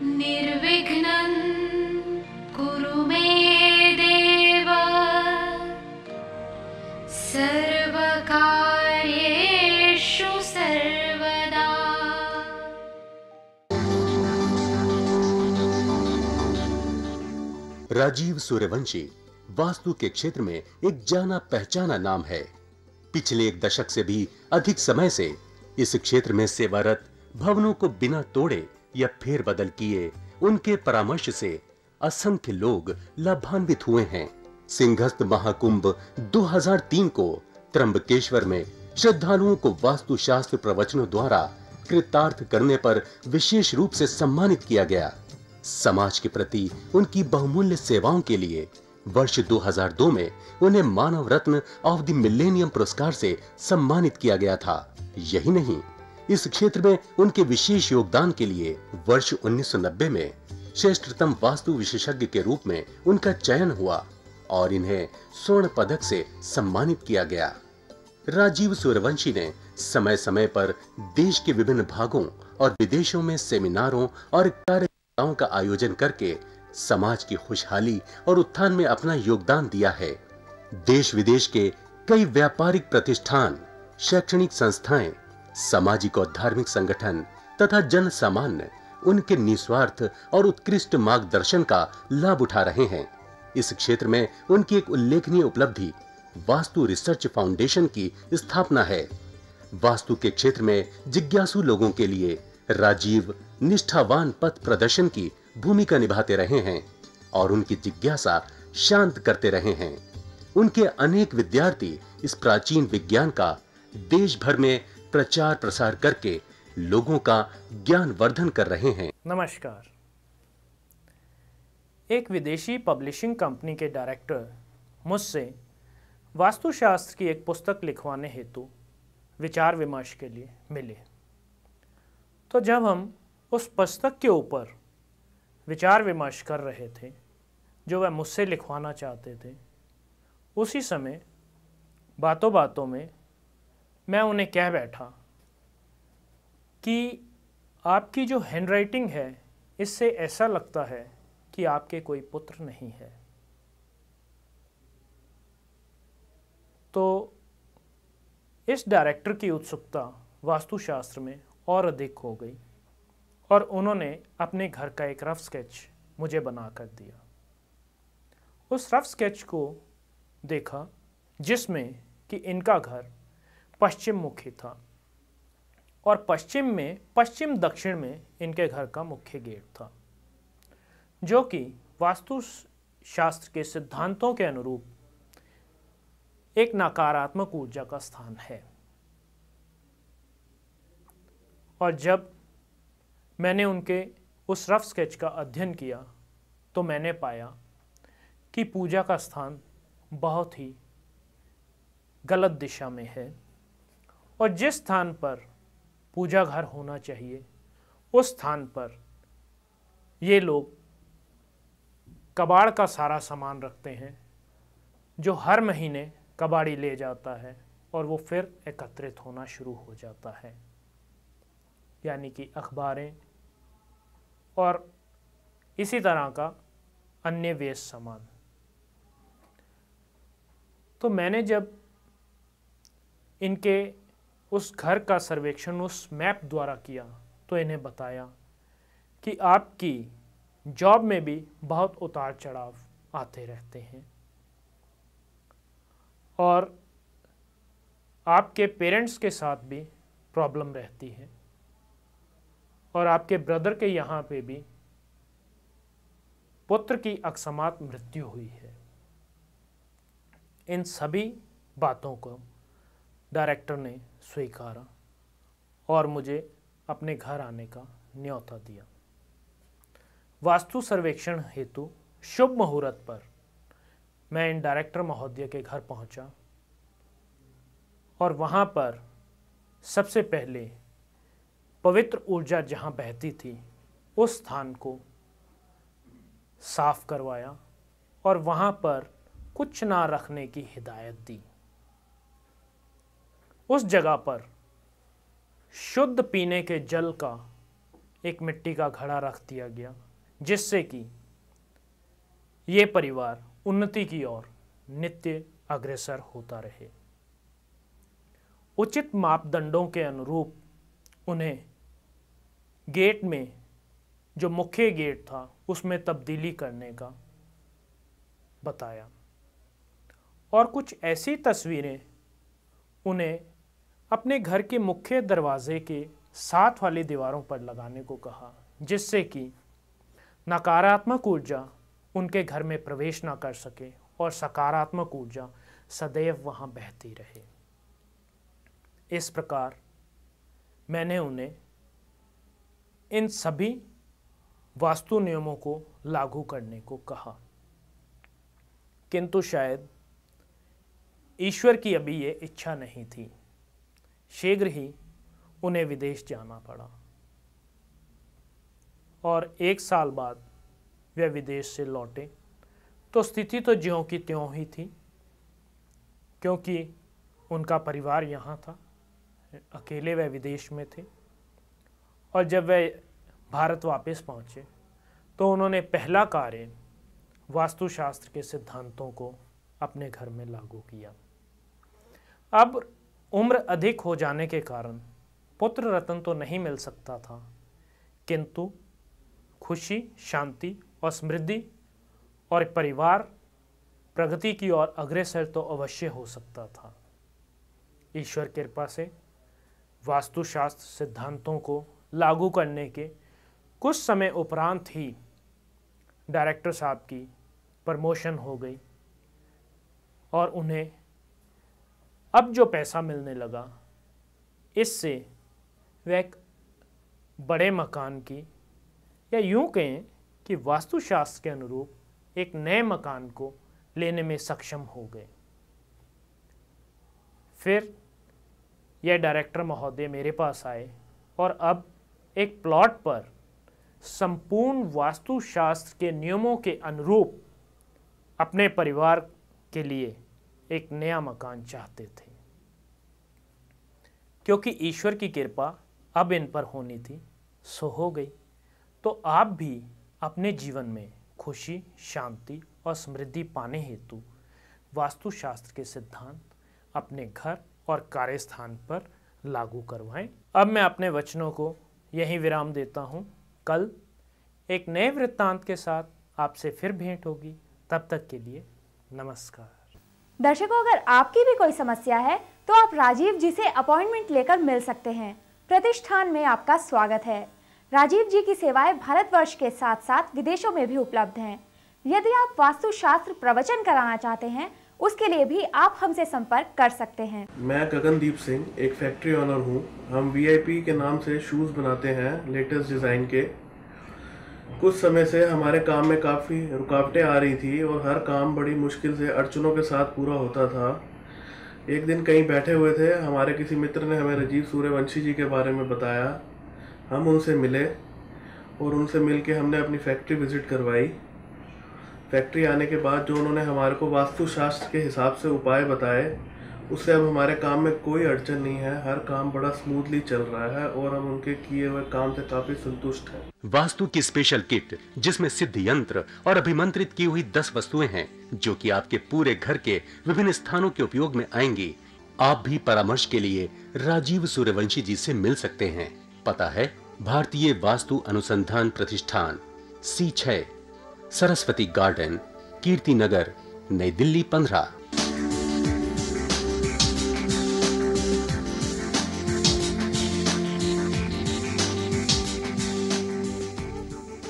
निर्विघ्नं कुरु मे देव सर्वकार्येषु सर्वदा। राजीव सूर्यवंशी वास्तु के क्षेत्र में एक जाना पहचाना नाम है। पिछले एक दशक से भी अधिक समय से इस क्षेत्र में सेवारत, भवनों को बिना तोड़े या फेरबदल किए उनके परामर्श से असंख्य लोग लाभान्वित हुए हैं। सिंहस्थ महाकुंभ 2003 को त्र्यंबकेश्वर में श्रद्धालुओं को वास्तुशास्त्र प्रवचनों द्वारा कृतार्थ करने पर विशेष रूप से सम्मानित किया गया। समाज के प्रति उनकी बहुमूल्य सेवाओं के लिए वर्ष 2002 में उन्हें मानव रत्न ऑफ द मिलेनियम पुरस्कार से सम्मानित किया गया था। यही नहीं, इस क्षेत्र में उनके विशेष योगदान के लिए वर्ष 1990 में श्रेष्ठतम वास्तु विशेषज्ञ के रूप में उनका चयन हुआ और इन्हें स्वर्ण पदक से सम्मानित किया गया। राजीव सूर्यवंशी ने समय समय पर देश के विभिन्न भागों और विदेशों में सेमिनारों और कार्यक्रमों का आयोजन करके समाज की खुशहाली और उत्थान में अपना योगदान दिया है। देश विदेश के कई व्यापारिक प्रतिष्ठान, शैक्षणिक संस्थाएं, सामाजिक और धार्मिक संगठन तथा जन सामान्य उनके निस्वार्थ और उत्कृष्ट मार्गदर्शन का लाभ उठा रहे हैं। इस क्षेत्र में उनकी एक उल्लेखनीय उपलब्धि वास्तु रिसर्च फाउंडेशन की स्थापना है। वास्तु के क्षेत्र में जिज्ञासु लोगों के लिए राजीव निष्ठावान पथ प्रदर्शन की भूमिका निभाते रहे हैं और उनकी जिज्ञासा शांत करते रहे हैं। उनके अनेक विद्यार्थी इस प्राचीन विज्ञान का देश भर में प्रचार प्रसार करके लोगों का ज्ञान वर्धन कर रहे हैं। नमस्कार। एक विदेशी पब्लिशिंग कंपनी के डायरेक्टर मुझसे वास्तुशास्त्र की एक पुस्तक लिखवाने हेतु विचार विमर्श के लिए मिले। तो जब हम उस पुस्तक के ऊपर विचार विमर्श कर रहे थे जो वह मुझसे लिखवाना चाहते थे, उसी समय बातों बातों में मैं उन्हें कह बैठा कि आपकी जो हैंडराइटिंग है इससे ऐसा लगता है कि आपके कोई पुत्र नहीं है। तो इस डायरेक्टर की उत्सुकता वास्तुशास्त्र में और अधिक हो गई और उन्होंने अपने घर का एक रफ स्केच मुझे बना कर दिया। उस रफ स्केच को देखा जिसमें कि इनका घर पश्चिम मुखी था और पश्चिम दक्षिण में इनके घर का मुख्य गेट था, जो कि वास्तु शास्त्र के सिद्धांतों के अनुरूप एक नकारात्मक ऊर्जा का स्थान है। और जब मैंने उनके उस रफ स्केच का अध्ययन किया तो मैंने पाया कि पूजा का स्थान बहुत ही गलत दिशा में है और जिस स्थान पर पूजा घर होना चाहिए उस स्थान पर ये लोग कबाड़ का सारा सामान रखते हैं, जो हर महीने कबाड़ी ले जाता है और वो फिर एकत्रित होना शुरू हो जाता है, यानी कि अखबारें और इसी तरह का अन्य वेस्ट सामान। तो मैंने जब इनके उस घर का सर्वेक्षण उस मैप द्वारा किया तो इन्हें बताया कि आपकी जॉब में भी बहुत उतार चढ़ाव आते रहते हैं और आपके पेरेंट्स के साथ भी प्रॉब्लम रहती है और आपके ब्रदर के यहाँ पे भी पुत्र की अकस्मात मृत्यु हुई है। इन सभी बातों को डायरेक्टर ने स्वीकारा और मुझे अपने घर आने का न्योता दिया। वास्तु सर्वेक्षण हेतु शुभ मुहूर्त पर मैं इन डायरेक्टर महोदय के घर पहुंचा और वहां पर सबसे पहले पवित्र ऊर्जा जहां बहती थी उस स्थान को साफ करवाया और वहां पर कुछ ना रखने की हिदायत दी। उस जगह पर शुद्ध पीने के जल का एक मिट्टी का घड़ा रख दिया गया, जिससे कि ये परिवार उन्नति की ओर नित्य अग्रसर होता रहे। उचित मापदंडों के अनुरूप उन्हें गेट में, जो मुख्य गेट था, उसमें तब्दीली करने का बताया और कुछ ऐसी तस्वीरें उन्हें अपने घर के मुख्य दरवाजे के साथ वाली दीवारों पर लगाने को कहा, जिससे कि नकारात्मक ऊर्जा उनके घर में प्रवेश ना कर सके और सकारात्मक ऊर्जा सदैव वहाँ बहती रहे। इस प्रकार मैंने उन्हें इन सभी वास्तु नियमों को लागू करने को कहा, किंतु शायद ईश्वर की अभी ये इच्छा नहीं थी। शीघ्र ही उन्हें विदेश जाना पड़ा और 1 साल बाद वे विदेश से लौटे तो स्थिति तो ज्यों की त्यों ही थी, क्योंकि उनका परिवार यहाँ था, अकेले वे विदेश में थे। और जब वे भारत वापस पहुँचे तो उन्होंने पहला कार्य वास्तुशास्त्र के सिद्धांतों को अपने घर में लागू किया। अब उम्र अधिक हो जाने के कारण पुत्र रत्न तो नहीं मिल सकता था, किंतु खुशी, शांति और समृद्धि और परिवार प्रगति की ओर अग्रसर तो अवश्य हो सकता था। ईश्वर कृपा से वास्तुशास्त्र सिद्धांतों को लागू करने के कुछ समय उपरांत ही डायरेक्टर साहब की प्रमोशन हो गई और उन्हें अब जो पैसा मिलने लगा, इससे वह एक बड़े मकान की, या यूं कहें कि वास्तुशास्त्र के अनुरूप एक नए मकान को लेने में सक्षम हो गए। फिर यह डायरेक्टर महोदय मेरे पास आए और अब एक प्लॉट पर संपूर्ण वास्तुशास्त्र के नियमों के अनुरूप अपने परिवार के लिए एक नया मकान चाहते थे। क्योंकि ईश्वर की कृपा अब इन पर होनी थी, सो हो गई। तो आप भी अपने जीवन में खुशी, शांति और समृद्धि पाने हेतु वास्तुशास्त्र के सिद्धांत अपने घर और कार्यस्थान पर लागू करवाएं। अब मैं अपने वचनों को यहीं विराम देता हूं। कल एक नए वृत्तांत के साथ आपसे फिर भेंट होगी। तब तक के लिए नमस्कार। दर्शकों, अगर आपकी भी कोई समस्या है तो आप राजीव जी से अपॉइंटमेंट लेकर मिल सकते हैं। प्रतिष्ठान में आपका स्वागत है। राजीव जी की सेवाएं भारतवर्ष के साथ साथ विदेशों में भी उपलब्ध हैं। यदि आप वास्तुशास्त्र प्रवचन कराना चाहते हैं, उसके लिए भी आप हमसे संपर्क कर सकते हैं। मैं गगनदीप सिंह एक फैक्ट्री ओनर हूँ। हम VIP के नाम से शूज़ बनाते हैं, लेटेस्ट डिज़ाइन के। कुछ समय से हमारे काम में काफ़ी रुकावटें आ रही थी और हर काम बड़ी मुश्किल से अड़चनों के साथ पूरा होता था। एक दिन कहीं बैठे हुए थे, हमारे किसी मित्र ने हमें राजीव सूर्यवंशी जी के बारे में बताया। हम उनसे मिले और उनसे मिल के हमने अपनी फैक्ट्री विज़िट करवाई। फैक्ट्री आने के बाद जो उन्होंने हमारे को वास्तुशास्त्र के हिसाब से उपाय बताए, उससे अब हमारे काम में कोई अड़चन नहीं है। हर काम बड़ा स्मूथली चल रहा है और हम उनके किए हुए काम से काफी संतुष्ट हैं। वास्तु की स्पेशल किट, जिसमें सिद्ध यंत्र और अभिमंत्रित की हुई 10 वस्तुएं हैं, जो कि आपके पूरे घर के विभिन्न स्थानों के उपयोग में आएंगी। आप भी परामर्श के लिए राजीव सूर्यवंशी जी से मिल सकते हैं। पता है भारतीय वास्तु अनुसंधान प्रतिष्ठान, C6, सरस्वती गार्डन, कीर्ति नगर, नई दिल्ली 15।